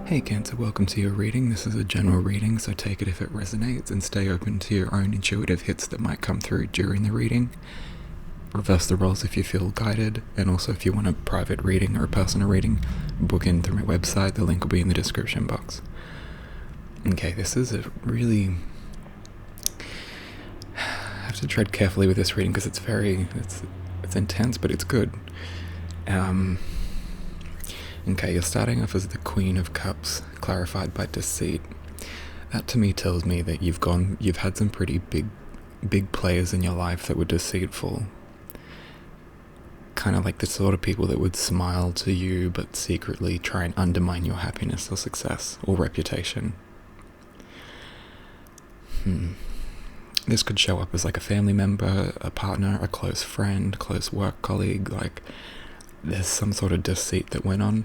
Hey Cancer, welcome to your reading. This is a general reading, so take it if it resonates and stay open to your own intuitive hits that might come through during the reading. Reverse the roles if you feel guided, and also if you want a private reading or a personal reading, book in through my website. The link will be in the description box. Okay, this is a really... I have to tread carefully with this reading because it's intense, but it's good. Okay, you're starting off as the Queen of Cups, clarified by deceit. That to me tells me that you've had some pretty big players in your life that were deceitful. Kind of like the sort of people that would smile to you but secretly try and undermine your happiness or success or reputation. This could show up as like a family member, a partner, a close friend, close work colleague, like there's some sort of deceit that went on.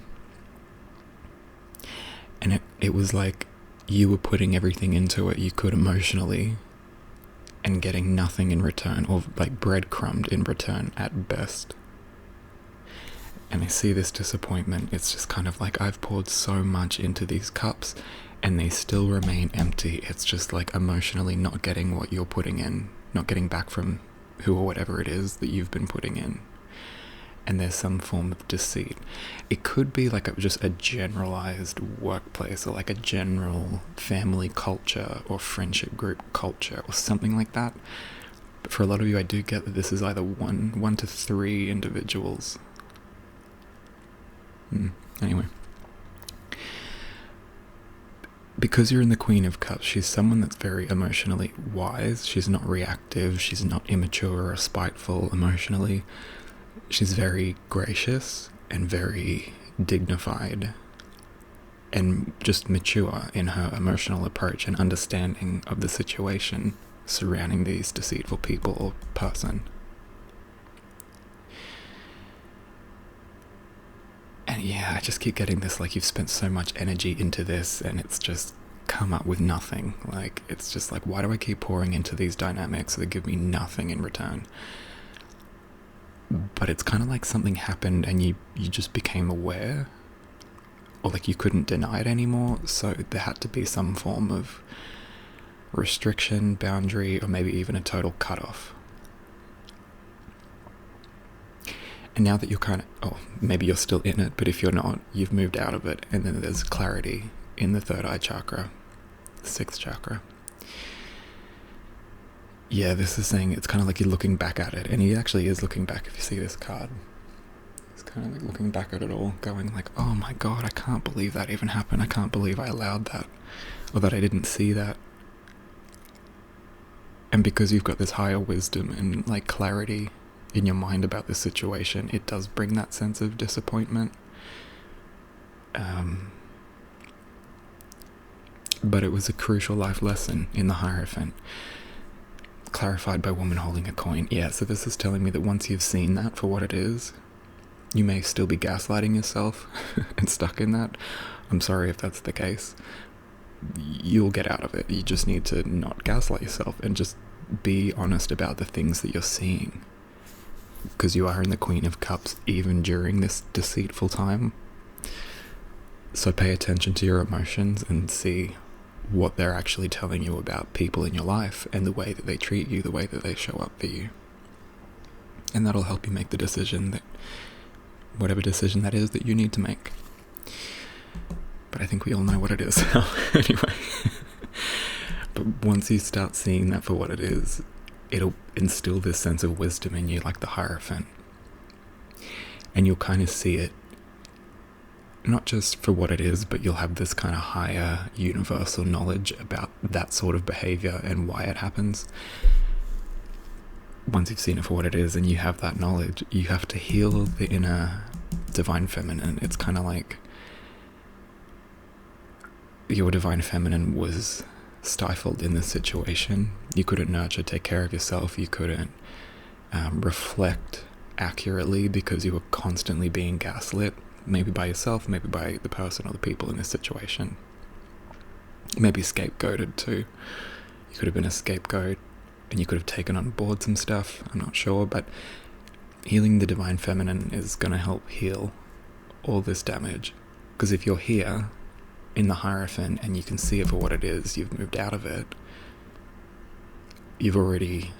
And it was like you were putting everything into it you could emotionally and getting nothing in return, or like breadcrumbed in return at best. And I see this disappointment. It's just kind of like I've poured so much into these cups and they still remain empty. It's just like emotionally not getting what you're putting in, not getting back from who or whatever it is that you've been putting in. And there's some form of deceit. It could be like just a generalized workplace or like a general family culture or friendship group culture or something like that. But for a lot of you, I do get that this is either one to three individuals. Anyway. Because you're in the Queen of Cups, she's someone that's very emotionally wise. She's not reactive. She's not immature or spiteful emotionally. She's very gracious and very dignified and just mature in her emotional approach and understanding of the situation surrounding these deceitful people or person. And yeah, I just keep getting this, like you've spent so much energy into this and it's just come up with nothing. Like, it's just like, why do I keep pouring into these dynamics that give me nothing in return? But it's kind of like something happened and you just became aware, or like you couldn't deny it anymore, so there had to be some form of restriction, boundary, or maybe even a total cutoff. And now that you're maybe you're still in it, but if you're not, you've moved out of it, and then there's clarity in the third eye chakra, the sixth chakra. Yeah, this is saying it's kind of like you're looking back at it, and he actually is looking back if you see this card. He's kind of like looking back at it all, going like, oh my god, I can't believe that even happened. I can't believe I allowed that, or that I didn't see that. And because you've got this higher wisdom and like clarity in your mind about this situation, it does bring that sense of disappointment. But it was a crucial life lesson in the Hierophant. Clarified by woman holding a coin. Yeah, so this is telling me that once you've seen that for what it is, you may still be gaslighting yourself and stuck in that. I'm sorry if that's the case. You'll get out of it. You just need to not gaslight yourself and just be honest about the things that you're seeing. Because you are in the Queen of Cups even during this deceitful time. So pay attention to your emotions and see what they're actually telling you about people in your life and the way that they treat you, the way that they show up for you. And that'll help you make the decision whatever decision that is that you need to make. But I think we all know what it is now. Anyway. But once you start seeing that for what it is, it'll instill this sense of wisdom in you, like the Hierophant. And you'll kind of see it not just for what it is, but you'll have this kind of higher universal knowledge about that sort of behavior and why it happens. Once you've seen it for what it is and you have that knowledge, you have to heal the inner divine feminine. It's kind of like your divine feminine was stifled in this situation. You couldn't nurture, take care of yourself. You couldn't reflect accurately because you were constantly being gaslit. Maybe by yourself, maybe by the person or the people in this situation. Maybe scapegoated too. You could have been a scapegoat and you could have taken on board some stuff. I'm not sure, but healing the divine feminine is going to help heal all this damage. Because if you're here in the Hierophant and you can see it for what it is, you've moved out of it, you've already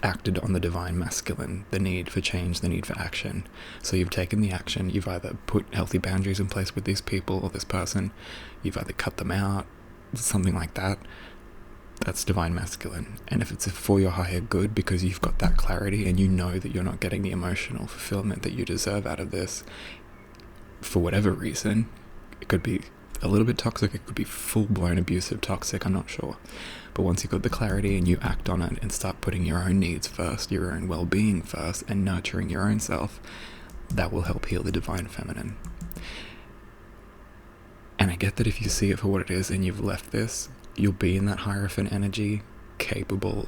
acted on the divine masculine, the need for change, the need for action. So you've taken the action, you've either put healthy boundaries in place with these people or this person, you've either cut them out, something like that. That's divine masculine. And if it's for your higher good, because you've got that clarity and you know that you're not getting the emotional fulfillment that you deserve out of this, for whatever reason, it could be a little bit toxic, it could be full-blown abusive toxic, I'm not sure. But once you've got the clarity and you act on it and start putting your own needs first, your own well-being first, and nurturing your own self, that will help heal the divine feminine. And I get that if you see it for what it is and you've left this, you'll be in that Hierophant energy, capable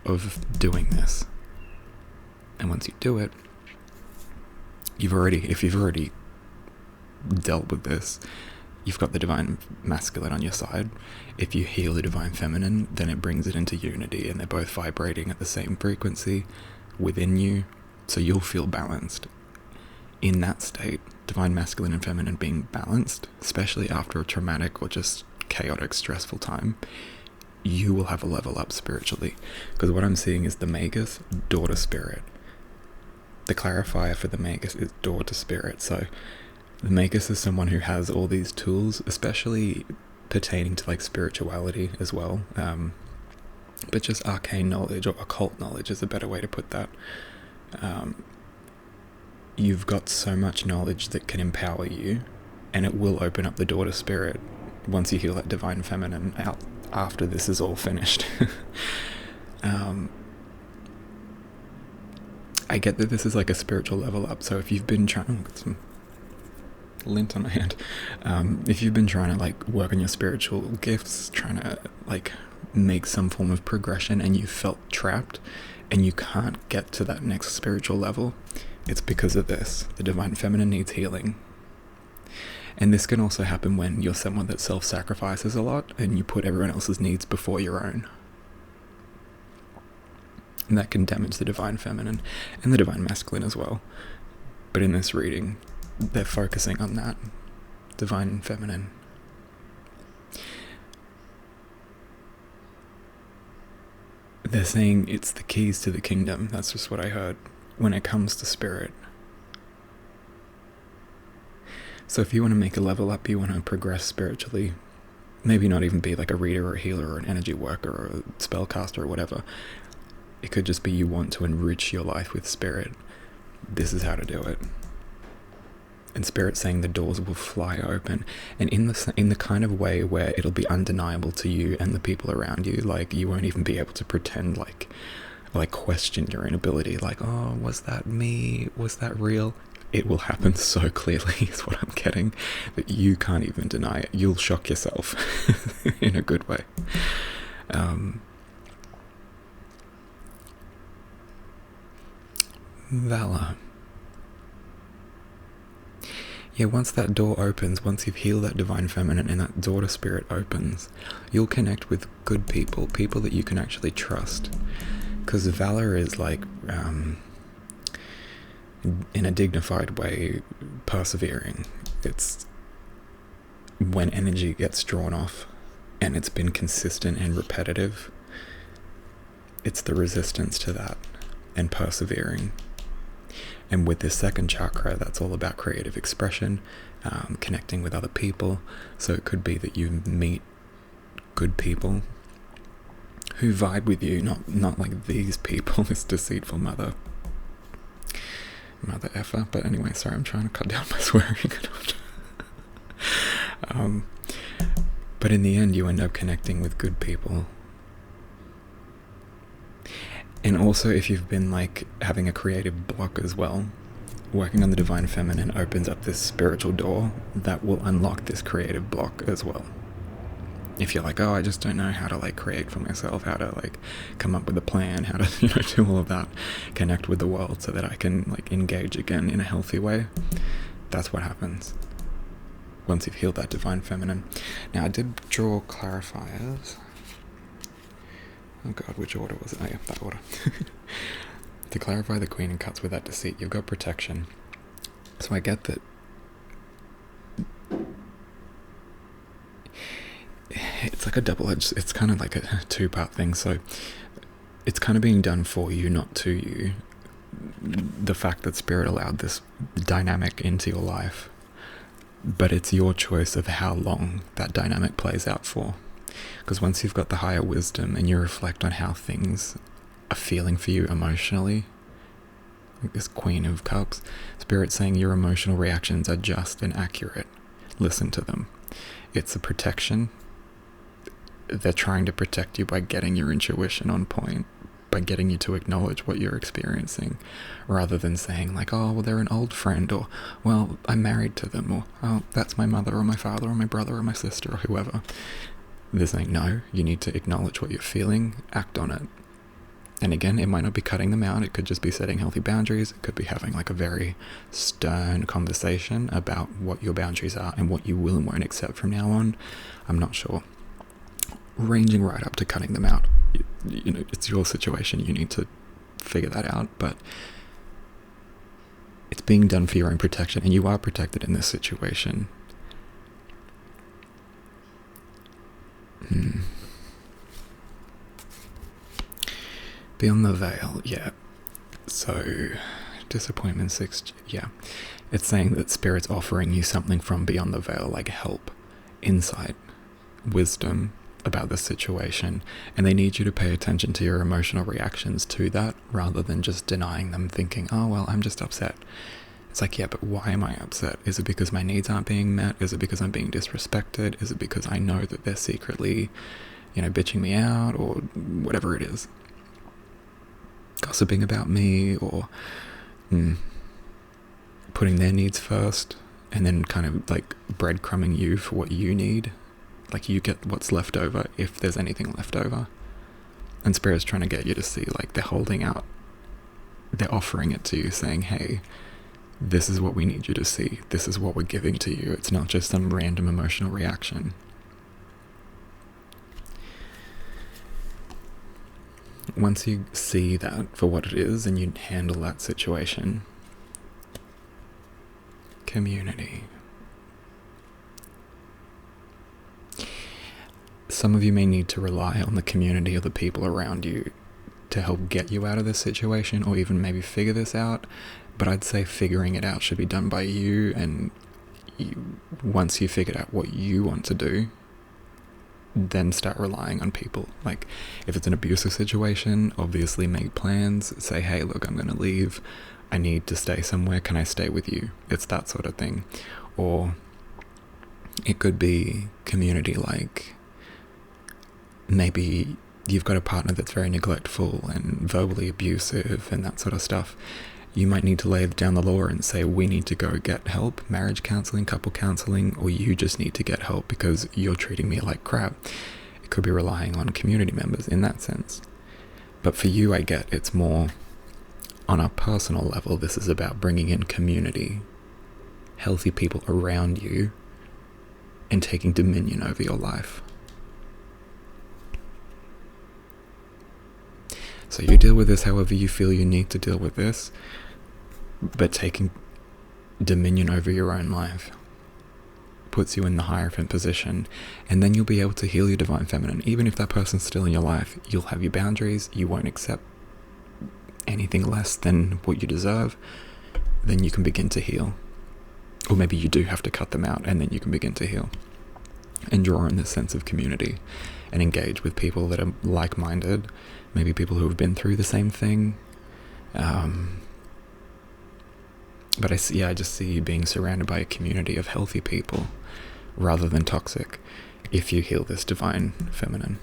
of doing this. And once you do it, if you've already dealt with this, you've got the divine masculine on your side. If you heal the divine feminine, then it brings it into unity, and they're both vibrating at the same frequency within you, so you'll feel balanced. In that state, divine masculine and feminine being balanced, especially after a traumatic or just chaotic, stressful time, you will have a level up spiritually. Because what I'm seeing is the Magus, daughter spirit. The clarifier for the Magus is daughter spirit. So the Magus is someone who has all these tools, especially pertaining to like spirituality as well. But just arcane knowledge or occult knowledge is a better way to put that. You've got so much knowledge that can empower you, and it will open up the daughter spirit once you heal that divine feminine out after this is all finished. I get that this is like a spiritual level up, so if you've been trying... got some lint on my hand. If you've been trying to like work on your spiritual gifts, trying to like make some form of progression, and you felt trapped and you can't get to that next spiritual level, it's because of this. The divine feminine needs healing. And this can also happen when you're someone that self-sacrifices a lot and you put everyone else's needs before your own. And that can damage the divine feminine and the divine masculine as well. But in this reading, they're focusing on that divine feminine. They're saying it's the keys to the kingdom. That's just what I heard when it comes to spirit. So if you want to make a level up, you want to progress spiritually, maybe not even be like a reader or a healer or an energy worker or a spellcaster or whatever. It could just be you want to enrich your life with spirit. This is how to do it. And Spirit's saying the doors will fly open, and in the kind of way where it'll be undeniable to you and the people around you. Like, you won't even be able to pretend like question your own ability. Like, oh, was that me? Was that real? It will happen so clearly, is what I'm getting, that you can't even deny it. You'll shock yourself in a good way. Valor. Yeah, once that door opens, once you've healed that divine feminine and that daughter spirit opens, you'll connect with good people, people that you can actually trust. Because valor is like, in a dignified way, persevering. It's when energy gets drawn off and it's been consistent and repetitive, it's the resistance to that and persevering. And with this second chakra, that's all about creative expression, connecting with other people. So it could be that you meet good people who vibe with you, not like these people, this deceitful mother effer. But anyway, sorry, I'm trying to cut down my swearing. But in the end, you end up connecting with good people. And also, if you've been like having a creative block as well, working on the divine feminine opens up this spiritual door that will unlock this creative block as well. If you're like, oh, I just don't know how to like create for myself, how to like come up with a plan, how to do all of that, connect with the world so that I can like engage again in a healthy way, that's what happens once you've healed that divine feminine. Now, I did draw clarifiers. Oh god, which order was it? Oh yeah, that order. To clarify the Queen of Cups with that deceit, you've got protection. So I get that it's like a double-edged, it's kind of like a two-part thing. So it's kind of being done for you, not to you. The fact that Spirit allowed this dynamic into your life, but it's your choice of how long that dynamic plays out for. Because once you've got the higher wisdom and you reflect on how things are feeling for you emotionally, like this Queen of Cups, Spirit's saying your emotional reactions are just and accurate. Listen to them. It's a protection. They're trying to protect you by getting your intuition on point, by getting you to acknowledge what you're experiencing, rather than saying like, oh, well, they're an old friend, or, well, I'm married to them, or, oh, that's my mother or my father or my brother or my sister or whoever. They're saying, no, you need to acknowledge what you're feeling, act on it. And again, it might not be cutting them out. It could just be setting healthy boundaries. It could be having like a very stern conversation about what your boundaries are and what you will and won't accept from now on. I'm not sure. Ranging right up to cutting them out. You know, it's your situation. You need to figure that out. But it's being done for your own protection, and you are protected in this situation. Beyond the veil, yeah. So, disappointment 6, yeah. It's saying that Spirit's offering you something from beyond the veil, like help, insight, wisdom about the situation, and they need you to pay attention to your emotional reactions to that, rather than just denying them, thinking, oh, well, I'm just upset. It's like, yeah, but why am I upset? Is it because my needs aren't being met? Is it because I'm being disrespected? Is it because I know that they're secretly, bitching me out, or whatever it is? Gossiping about me, or putting their needs first, and then kind of like breadcrumbing you for what you need. Like, you get what's left over, if there's anything left over. And Spirit's trying to get you to see, like, they're holding out, they're offering it to you, saying, hey, this is what we need you to see. This is what we're giving to you. It's not just some random emotional reaction. Once you see that for what it is and you handle that situation, community. Some of you may need to rely on the community or the people around you to help get you out of this situation, or even maybe figure this out. But I'd say figuring it out should be done by you, and once you figured out what you want to do, then start relying on people. Like, if it's an abusive situation, obviously make plans. Say, hey, look, I'm going to leave. I need to stay somewhere. Can I stay with you? It's that sort of thing. Or it could be community, like maybe you've got a partner that's very neglectful and verbally abusive and that sort of stuff. You might need to lay down the law and say, we need to go get help, marriage counseling, couple counseling, or you just need to get help because you're treating me like crap. It could be relying on community members in that sense. But for you, I get it's more on a personal level. This is about bringing in community, healthy people around you, and taking dominion over your life. So you deal with this however you feel you need to deal with this, but taking dominion over your own life puts you in the Hierophant position, and then you'll be able to heal your Divine Feminine. Even if that person's still in your life, you'll have your boundaries, you won't accept anything less than what you deserve, then you can begin to heal. Or maybe you do have to cut them out, and then you can begin to heal. And draw in this sense of community, and engage with people that are like-minded, maybe people who have been through the same thing. But I just see you being surrounded by a community of healthy people rather than toxic, if you heal this Divine Feminine.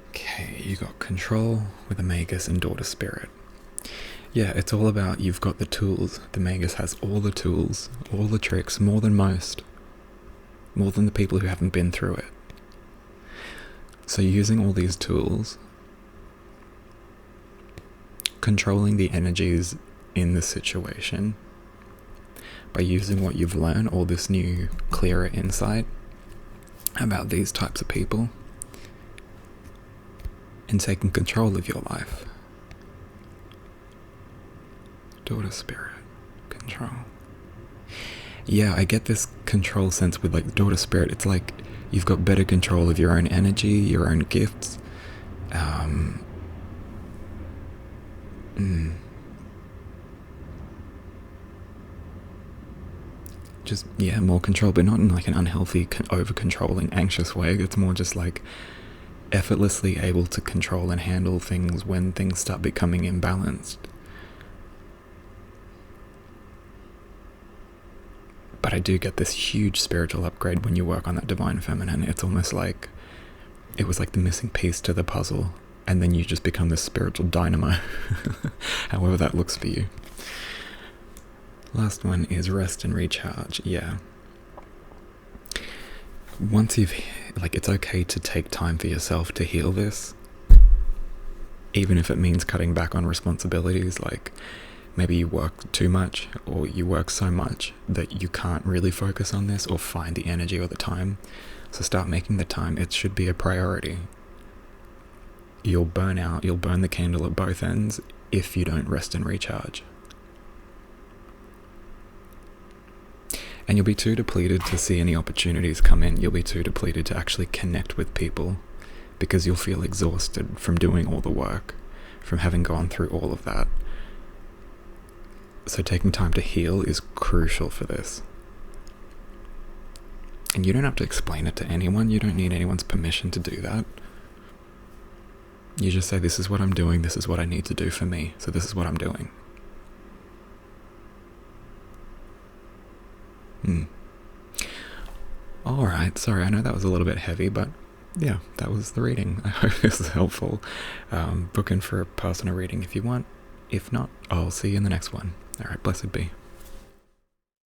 Okay, you got Control with the Magus and Daughter Spirit. Yeah, it's all about you've got the tools. The Magus has all the tools, all the tricks, more than most. More than the people who haven't been through it. So using all these tools, controlling the energies in the situation, by using what you've learned, all this new, clearer insight about these types of people, and taking control of your life. Daughter Spirit, control. Yeah, I get this control sense with like the daughter spirit. It's like you've got better control of your own energy, your own gifts. Just, yeah, more control, but not in like an unhealthy, over-controlling, anxious way. It's more just like effortlessly able to control and handle things when things start becoming imbalanced. But I do get this huge spiritual upgrade when you work on that divine feminine. It's almost like it was like the missing piece to the puzzle, and then you just become this spiritual dynamo. However that looks for you. Last one is rest and recharge. Yeah. Once you've, like, it's okay to take time for yourself to heal this, even if it means cutting back on responsibilities. Like, maybe you work too much, or you work so much that you can't really focus on this or find the energy or the time. So start making the time. It should be a priority. You'll burn out, you'll burn the candle at both ends if you don't rest and recharge. And you'll be too depleted to see any opportunities come in. You'll be too depleted to actually connect with people, because you'll feel exhausted from doing all the work, from having gone through all of that. So taking time to heal is crucial for this. And you don't have to explain it to anyone. You don't need anyone's permission to do that. You just say, this is what I'm doing, this is what I need to do for me, so this is what I'm doing. Alright, sorry, I know that was a little bit heavy, but yeah, that was the reading. I hope this is helpful. Book in for a personal reading if you want. If not, I'll see you in the next one. Alright, blessed be.